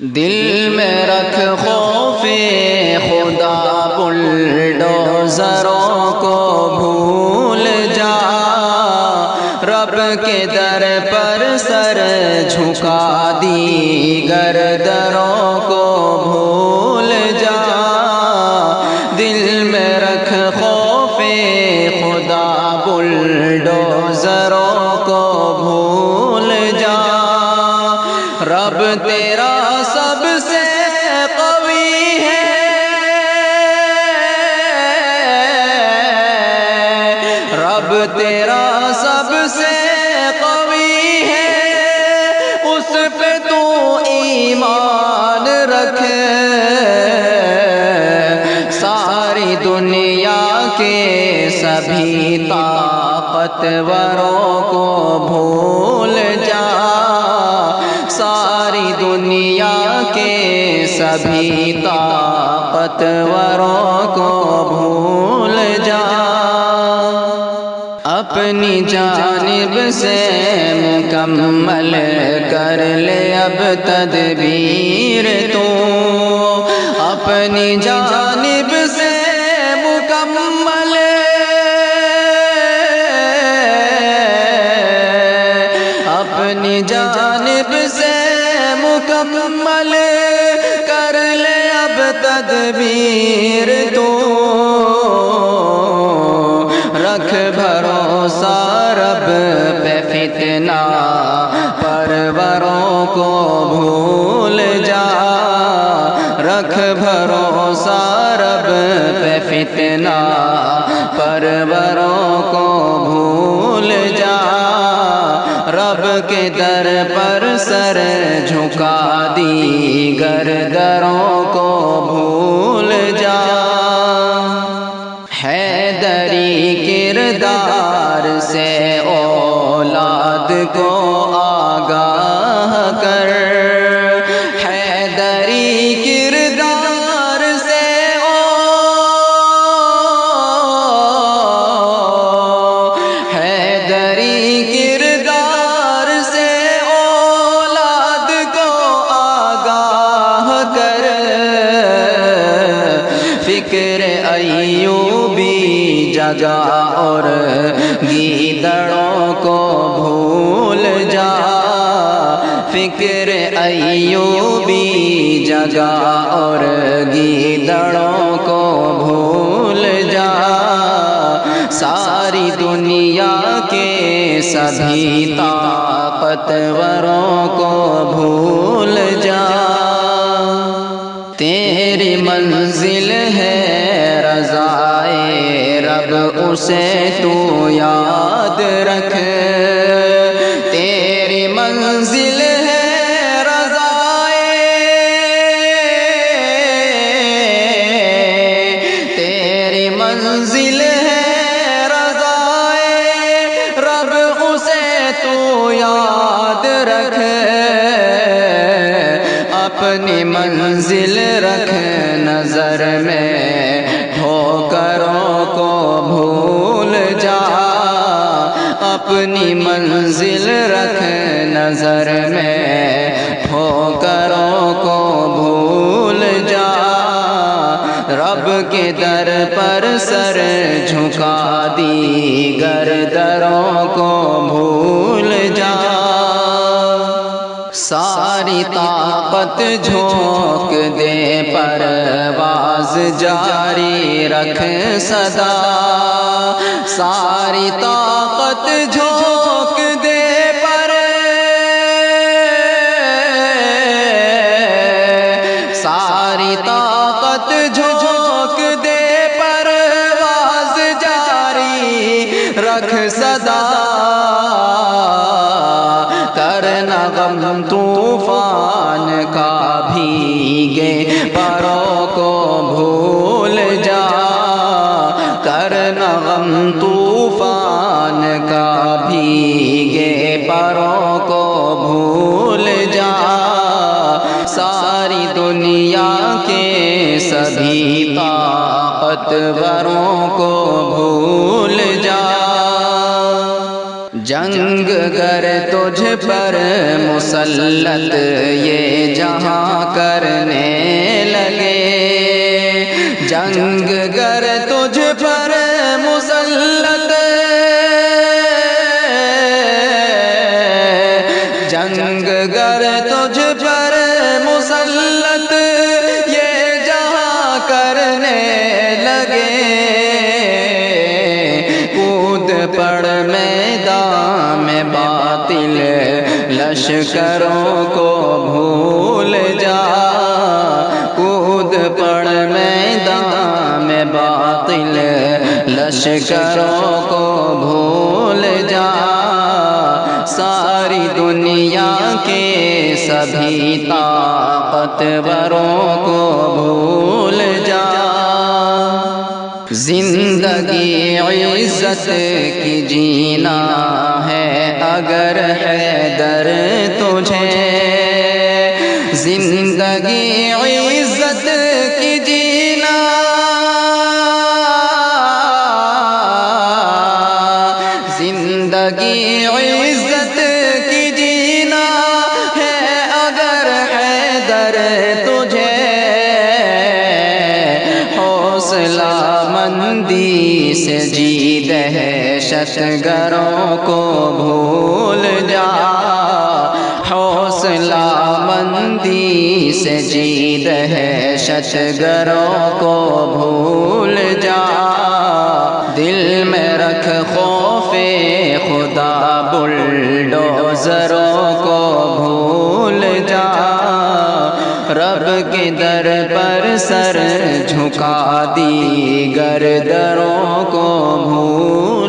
دل میں رکھ خوف خدا بلڈوزروں کو بھول جا، رب کے در پر سر جھکا دیگر دروں کو بھول جا۔ دل میں رکھ خوف خدا بلڈوزروں کو بھول جا، رب تیرا سب سے قوی ہے، رب تیرا سب سے قوی ہے، اس پہ تو ایمان رکھ۔ ساری دنیا کے سبھی طاقتوروں کو بھول جا، ساری دنیا کے سبھی طاقتوروں کو بھول جا۔ اپنی جانب سے مکمل کر لے اب تدبیر تو، اپنی جانب سے مکمل، اپنی جانب سے مکمل کر لے اب تدبیر تو، رکھ بھروسہ رب پہ، فتنہ پروروں کو بھول جا، رکھ بھروسہ رب پہ، فتنہ پروروں کو بھول جا، رب کے در پر سر جھکا دیگر دروں کو بھول جا۔ حیدری کردار سے اولاد کو آگاہ کر، حیدری کردار سے حیدری کردار سے اولاد کو آگاہ کر، فکر ایوبی جگا اور گیدڑوں کو بھول جا، فکر ایوبی جگا اور گیدڑوں کو بھول جا، ساری دنیا کے سبھی طاقتوروں کو بھول جا۔ تیری منزل ہے رضائے رب، اسے تو یاد رکھ، تیری منزل ہے رضائے، تیری منزل ہے رضائے رب، اسے تو یاد رکھ، اپنی منزل رکھ نظر میں، ٹھوکروں کو بھول جا، اپنی منزل رکھ نظر میں، ٹھوکروں کو بھول جا، رب کے در پر سر جھکا دیگر دروں کو بھول جا۔ ساری طاقت جھونک دے، پرواز جاری رکھ سدا، ساری طاقت جھونک دے، ساری طاقت جھونک دے، پرواز جاری رکھ سدا، کرنا غم طوفان کا بھیگے پروں کو بھول جا، کرنا غم طوفان کا بھیگے پروں کو بھول جا، ساری دنیا کے سبھی طاقتوروں کو بھول جا۔ جنگ گر تجھ پر مسلط یہ جہاں کرنے لگے، جنگ گر تجھ پر مسلط، جنگ گر تجھ پر مسلط یہ جہاں کرنے لگے، کود پڑ میدان میں باطل لشکروں کو بھول جا، کود پڑ میدان میں باطل لشکروں کو بھول جا، ساری دنیا کے سبھی طاقتوروں کو بھول جا، زندگی عزت کی جینا ہے اگر حیدر تجھے، زندگی عزت کی جینا، زندگی عزت کی جینا ہے اگر حیدر تجھے، حوصلہ مندی سے جی دہشت گروں کو بھول جا، حوصلہ مندی سے جی دہشت گروں کو بھول جا، دل میں رکھ خوف خدا بلڈوزروں کو بھول جا، رب کے در پر سر جھکا دیگر دروں کو بھول